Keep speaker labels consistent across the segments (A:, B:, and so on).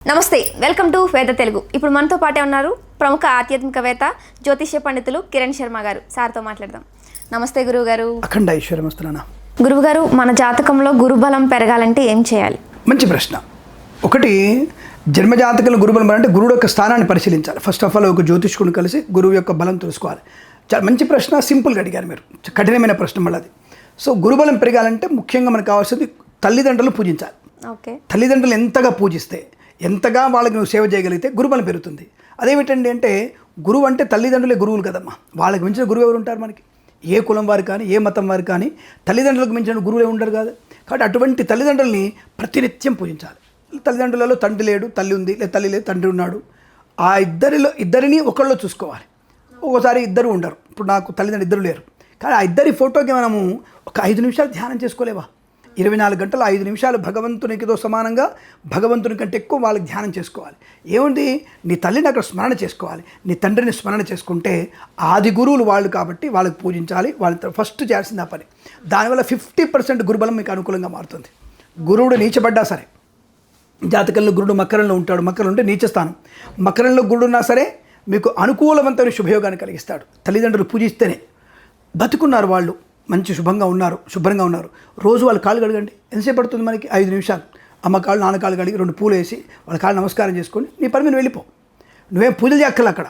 A: నమస్తే, welcome to వేద తెలుగు. ఇప్పుడు మనతో పాటే ఉన్నారు ప్రముఖ ఆధ్యాత్మికవేత్త జ్యోతిష్య పండితులు కిరణ్ శర్మ గారు. సార్తో మాట్లాడదాం. నమస్తే గురువు గారు.
B: అఖండ ఐశ్వర్యమస్తున్నా.
A: గురువు గారు, మన జాతకంలో గురుబలం పెరగాలంటే ఏం చేయాలి?
B: మంచి ప్రశ్న. ఒకటి, జన్మజాతకంలో గురుబలం అంటే గురువు యొక్క స్థానాన్ని పరిశీలించాలి. ఫస్ట్ ఆఫ్ ఆల్ ఒక జ్యోతిష్కుని కలిసి గురువు యొక్క బలం తెలుసుకోవాలి. చాలా మంచి ప్రశ్న, సింపుల్గా అడిగారు మీరు. కఠినమైన ప్రశ్న మళ్ళీ అది. సో గురుబలం పెరగాలంటే ముఖ్యంగా మనకు కావాల్సింది తల్లిదండ్రులను పూజించాలి.
A: ఓకే.
B: తల్లిదండ్రులు ఎంతగా పూజిస్తే, ఎంతగా వాళ్ళకి నువ్వు సేవ చేయగలిగితే గురుబలం పెరుగుతుంది. అదేమిటండి అంటే, గురువు అంటే తల్లిదండ్రులే గురువులు కదమ్మా. వాళ్ళకి మించిన గురువు ఎవరు ఉంటారు మనకి? ఏ కులం వారు కానీ, ఏ మతం వారు కానీ తల్లిదండ్రులకు మించిన గురువులే ఉండరు కాదు. కాబట్టి అటువంటి తల్లిదండ్రుల్ని ప్రతినిత్యం పూజించాలి. తల్లిదండ్రులలో తండ్రి లేడు, తల్లి ఉంది, లేదా తల్లి లేదు, తండ్రి ఉన్నాడు. ఆ ఇద్దరిని ఒకళ్ళు చూసుకోవాలి. ఒక్కోసారి ఇద్దరు ఉండరు. ఇప్పుడు నాకు తల్లిదండ్రులు ఇద్దరు లేరు, కానీ ఆ ఇద్దరి ఫోటోకి మనము ఒక 5 నిమిషాలు ధ్యానం చేసుకోలేవా? 24 గంటలు 5 నిమిషాలు భగవంతునికితో సమానంగా, భగవంతుని కంటే ఎక్కువ వాళ్ళకి ధ్యానం చేసుకోవాలి. ఏముంది, నీ తల్లిని అక్కడ స్మరణ చేసుకోవాలి, నీ తండ్రిని స్మరణ చేసుకుంటే ఆది గురువులు వాళ్ళు కాబట్టి వాళ్ళకి పూజించాలి. వాళ్ళతో ఫస్ట్ చేయాల్సింది ఆ పని. దానివల్ల 50% గురుబలం మీకు అనుకూలంగా మారుతుంది. గురువుడు నీచబడ్డా సరే, జాతకంలో గురుడు మకరంలో ఉంటాడు, మకరం ఉంటే నీచ స్థానం. మకరంలో గురుడు ఉన్నా సరే మీకు అనుకూలవంతమైన శుభయోగాన్ని కలిగిస్తాడు. తల్లిదండ్రులు పూజిస్తేనే బతుకున్నారు వాళ్ళు, మంచి శుభ్రంగా ఉన్నారు. రోజు వాళ్ళ కాళ్ళు కడగండి. ఎంతసేపు పడుతుంది మనకి? 5 నిమిషాలు. అమ్మ కాళ్ళు, నాన్న కాళ్ళు కడిగి 2 పూలు వేసి వాళ్ళ కాళ్ళు నమస్కారం చేసుకొని నీ పని మీద వెళ్ళిపో. నువ్వేం పూజలు చేయక్కర్లే. అక్కడ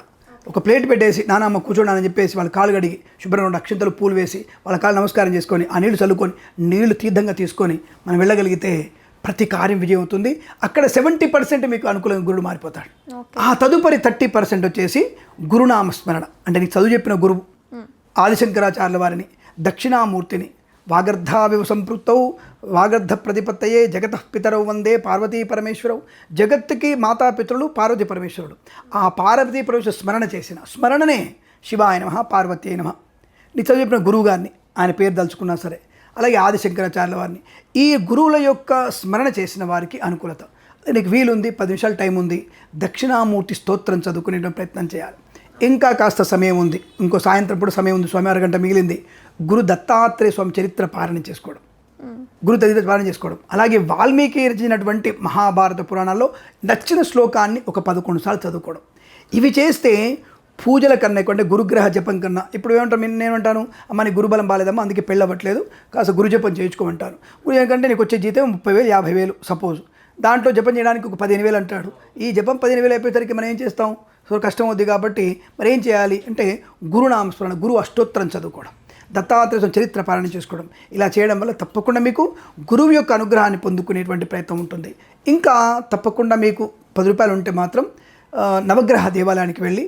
B: ఒక ప్లేట్ పెట్టేసి నానమ్మ కూర్చోండి అని చెప్పేసి వాళ్ళ కాళ్ళు కడిగి శుభ్రంగా అక్షంతలు పూలు వేసి వాళ్ళ కాళ్ళు నమస్కారం చేసుకొని ఆ నీళ్లు చల్లుకొని నీళ్లు తీర్థంగా తీసుకొని మనం వెళ్ళగలిగితే ప్రతి కార్యం విజయం అవుతుంది. అక్కడ 70% మీకు అనుకూలంగా గురుడు మారిపోతాడు. ఆ తదుపరి 30% వచ్చేసి గురునామస్మరణ. అంటే నీకు చదువు చెప్పిన గురువు ఆదిశంకరాచార్యుల వారిని, దక్షిణామూర్తిని, వాగర్ధావివ సంపృక్తౌ వాగర్ధ ప్రతిపత్తయే జగతః పితరౌ వందే పార్వతీ పరమేశ్వరౌ. జగత్తుకి మాతాపితరులు పార్వతీ పరమేశ్వరుడు. ఆ పార్వతీ పరమేశ్వర స్మరణ చేసిన స్మరణనే శివాయ నమః, పార్వతీ నమః. నీ చదువు చెప్పిన గురువు గారిని, ఆయన పేరు తలుచుకున్నా సరే, అలాగే ఆదిశంకరాచార్యుల వారిని, ఈ గురువుల యొక్క స్మరణ చేసిన వారికి అనుకూలత. నీకు వీలుంది, 10 నిమిషాలు టైం ఉంది, దక్షిణామూర్తి స్తోత్రం చదువుకునే ప్రయత్నం చేయాలి. ఇంకా కాస్త సమయం ఉంది, ఇంకో సాయంత్రం పూట సమయం ఉంది, స్వామి 6 గంట మిగిలింది. గురు దత్తాత్రేయ స్వామి చరిత్ర పారాయణ చేసుకోవడం, గురు చరిత్ర పారాయణ చేసుకోవడం. అలాగే వాల్మీకి రచించినటువంటి మహాభారత పురాణాల్లో నచ్చిన శ్లోకాన్ని ఒక 11 సార్లు చదువుకోవడం. ఇవి చేస్తే పూజల కన్నా ఎక్కువ, అంటే గురుగ్రహ జపం కన్నా. ఇప్పుడు ఏమంటాను, నేనేమంటాను, అమ్మ నీ గురుబలం బాలేదమ్మా, అందుకే పెళ్ళవట్లేదు, కాస్త గురు జపం చేయించుకోమంటాను. గురు ఎందుకంటే నీకు వచ్చే జీతం 30,000 50,000 సపోజ్. దాంట్లో జపం చేయడానికి ఒక 15,000 అంటాడు. ఈ జపం 15,000 అయిపోయేసరికి మనం ఏం చేస్తాం? సో కష్టం అవుద్ది. కాబట్టి మరి ఏం చేయాలి అంటే గురునామస్మరణ, గురు అష్టోత్తరం చదువుకోవడం, దత్తాత్రేయ చరిత్ర పాలన చేసుకోవడం. ఇలా చేయడం వల్ల తప్పకుండా మీకు గురువు యొక్క అనుగ్రహాన్ని పొందుకునేటువంటి ప్రయత్నం ఉంటుంది. ఇంకా తప్పకుండా మీకు 10 రూపాయలు ఉంటే మాత్రం నవగ్రహ దేవాలయానికి వెళ్ళి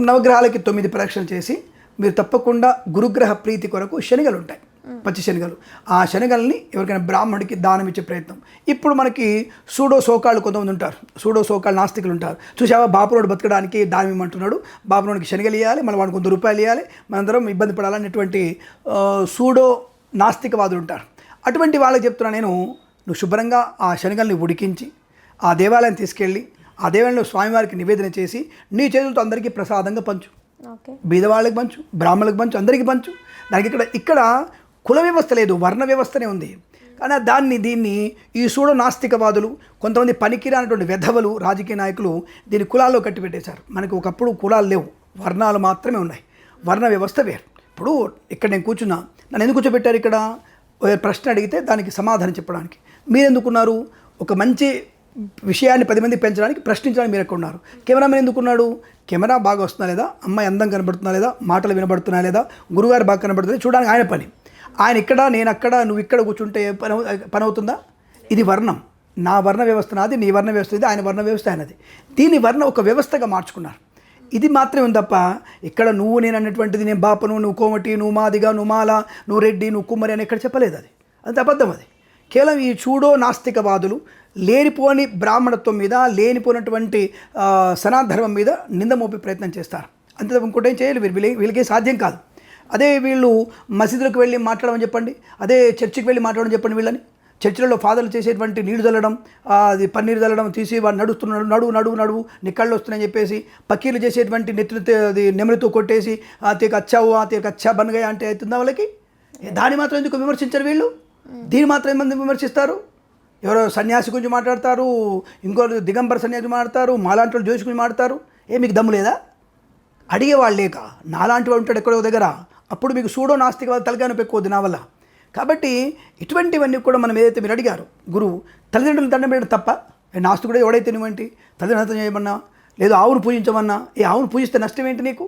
B: నవగ్రహాలకి 9 ప్రదక్షిణలు చేసి మీరు తప్పకుండా గురుగ్రహ ప్రీతి కొరకు శనగలు ఉంటాయి, పచ్చి శనగలు. ఆ శనగల్ని ఎవరికైనా బ్రాహ్మడికి దానం ఇచ్చే ప్రయత్నం. ఇప్పుడు మనకి సూడో సోకాళ్ళు కొంతమంది ఉంటారు, సూడో సోకాళ్ళు నాస్తికులు ఉంటారు. చూసావా, బాపునోడు బతకడానికి దానం ఇవ్వమంటున్నాడు, బాపునోడికి శనగలు ఇవ్వాలి, మళ్ళీ వాడికి 100 రూపాయలు ఇవ్వాలి, మనందరం ఇబ్బంది పడాలనేటువంటి సూడో నాస్తికవాదులు ఉంటారు. అటువంటి వాళ్ళకి చెప్తున్నా నేను, నువ్వు శుభ్రంగా ఆ శనగల్ని ఉడికించి ఆ దేవాలయం తీసుకెళ్ళి ఆ దేవాలయంలో స్వామివారికి నివేదన చేసి నీ చేతులతో అందరికీ ప్రసాదంగా పంచు. బీదవాళ్ళకి పంచు, బ్రాహ్మణులకు పంచు, అందరికీ పంచు. దానికి ఇక్కడ కుల వ్యవస్థ లేదు, వర్ణ వ్యవస్థనే ఉంది. కానీ దీన్ని ఈ సూడో నాస్తికవాదులు, కొంతమంది పనికిరానటువంటి వెధవలు, రాజకీయ నాయకులు దీన్ని కులాల్లో కట్టిపెట్టేశారు. మనకి ఒకప్పుడు కులాలు లేవు, వర్ణాలు మాత్రమే ఉన్నాయి. వర్ణ వ్యవస్థ వేరు. ఇప్పుడు ఇక్కడ నేను కూర్చున్నా, నన్ను ఎందుకు కూర్చోబెట్టారు? ఇక్కడ ప్రశ్న అడిగితే దానికి సమాధానం చెప్పడానికి. మీరెందుకున్నారు? ఒక మంచి విషయాన్ని 10 మంది పెంచడానికి, ప్రశ్నించడానికి మీరు ఎక్కడ ఉన్నారు? కెమెరామెన్ ఎందుకున్నాడు? కెమెరా బాగా వస్తుందా లేదా, అమ్మాయి అందం కనబడుతున్నా లేదా, మాటలు వినబడుతున్నా లేదా, గురుగారు బాగా కనబడుతుంది చూడడానికి ఆయన పని. ఆయన ఇక్కడ, నేను అక్కడ, నువ్వు ఇక్కడ కూర్చుంటే పని అవుతుందా? ఇది వర్ణం. నా వర్ణ వ్యవస్థ నాది, నీ వర్ణ వ్యవస్థ ఇది, ఆయన వర్ణ వ్యవస్థ ఆయనది. దీని వర్ణ ఒక వ్యవస్థగా మార్చుకున్నారు. ఇది మాత్రమే ఉంది తప్ప ఇక్కడ నువ్వు నేను అన్నటువంటిది, నేను బాపను, నువ్వు కోమటి, నువ్వు మాదిగా, నువ్వు మాల, నువ్వు రెడ్డి, నువ్వు కుమ్మరి అని ఎక్కడ చెప్పలేదు. అది అబద్ధం. అది కేవలం ఈ చూడో నాస్తికవాదులు లేనిపోని బ్రాహ్మణత్వం మీద, లేనిపోయినటువంటి సనాధర్మం మీద నింద మోపే ప్రయత్నం చేస్తారు. అంతే ఇంకోటి ఏం చేయాలి, వీళ్ళకి సాధ్యం కాదు. అదే వీళ్ళు మసీదులకు వెళ్ళి మాట్లాడమని చెప్పండి, అదే చర్చికి వెళ్ళి మాట్లాడమని చెప్పండి. వీళ్ళని చర్చిలలో ఫాదర్లు చేసేటువంటి నీళ్లు చల్లడం, అది పన్నీరు చల్లడం, తీసి వాడు నడుస్తున్నాడు, నడువు నీ కళ్ళు వస్తున్నాయని చెప్పేసి, పక్కీలు చేసేటువంటి నెత్తి అది నెమలితో కొట్టేసి తీక అచ్చా బనగయ అంటే అవుతుందా వాళ్ళకి? దాన్ని మాత్రం ఎందుకు విమర్శించరు వీళ్ళు? దీన్ని మాత్రం ఎంతమంది విమర్శిస్తారు? ఎవరో సన్యాసి గురించి మాట్లాడతారు, ఇంకో దిగంబర సన్యాసి మాట్లాడతారు, మాలాంటి వాళ్ళు జోషి గురించి మాట్లాడతారు. మీకు దమ్ము లేదా? అడిగేవాళ్ళు లేక నాలాంటి వాడు ఉంటాడు ఎక్కడో దగ్గర, అప్పుడు మీకు సూడో నాస్తిక వాళ్ళ తలకాయ పెక్కువద్దు నా వల్ల. కాబట్టి ఇటువంటివన్నీ కూడా మనం ఏదైతే మీరు అడిగారు, గురువు తల్లిదండ్రులు దండం పెట్టడం తప్ప? నాస్తికుడు ఎవడైతే నువ్వేంటి తల్లిదండ్రులు చేయమన్నా, లేదు ఆవును పూజించమన్నా, ఆవును పూజిస్తే నష్టం ఏంటి నీకు?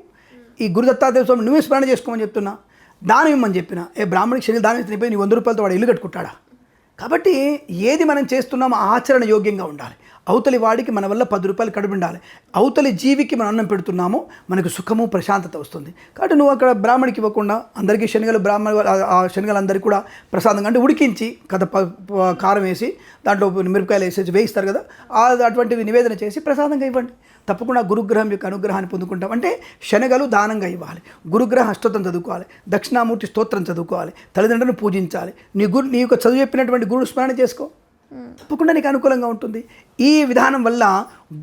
B: ఈ గురు దత్తాత్రేయ స్వామి నువ్వే స్మరణ చేసుకోమని చెప్తున్నా, దానం ఇమ్మని చెప్పిన. బ్రాహ్మణికి శని దానం ఇస్తే నీ 100 రూపాయలతో వాడు ఇల్లు కట్టుకుంటాడా? కాబట్టి ఏది మనం చేస్తున్నామో ఆచరణ యోగ్యంగా ఉండాలి. అవతలి వాడికి మన వల్ల 10 రూపాయలు కడుపు ఉండాలి. అవతలి జీవికి మనం అన్నం పెడుతున్నామో మనకు సుఖము ప్రశాంతత వస్తుంది. కాబట్టి నువ్వు అక్కడ బ్రాహ్మణికి ఇవ్వకుండా అందరికీ శనగలు ఆ శనగలు అందరికీ కూడా ప్రసాదంగా అంటే ఉడికించి కారం వేసి దాంట్లో మిరపకాయలు వేసేసి వేయిస్తారు కదా, అటువంటివి నివేదన చేసి ప్రసాదంగా ఇవ్వండి. తప్పకుండా గురుగ్రహం యొక్క అనుగ్రహాన్ని పొందుకుంటాం. అంటే శనగలు దానంగా ఇవ్వాలి, గురుగ్రహ అష్టోత్తరం చదువుకోవాలి, దక్షిణామూర్తి స్తోత్రం చదువుకోవాలి, తల్లిదండ్రులను పూజించాలి, నీ యొక్క చదువు చెప్పినటువంటి గురువు స్మరణ చేసుకో, తప్పకుండా నీకు అనుకూలంగా ఉంటుంది. ఈ విధానం వల్ల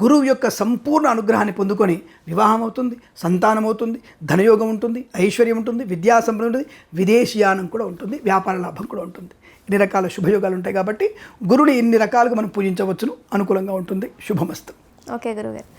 B: గురువు యొక్క సంపూర్ణ అనుగ్రహాన్ని పొందుకొని వివాహం అవుతుంది, సంతానం అవుతుంది, ధనయోగం ఉంటుంది, ఐశ్వర్యం ఉంటుంది, విద్యా సంపద ఉంటుంది, విదేశీయానం కూడా ఉంటుంది, వ్యాపార లాభం కూడా ఉంటుంది. ఇన్ని రకాల శుభయోగాలు ఉంటాయి. కాబట్టి గురువుని ఇన్ని రకాలుగా మనం పూజించవచ్చును, అనుకూలంగా ఉంటుంది. శుభమస్తు.
A: ఓకే గురువుగారు.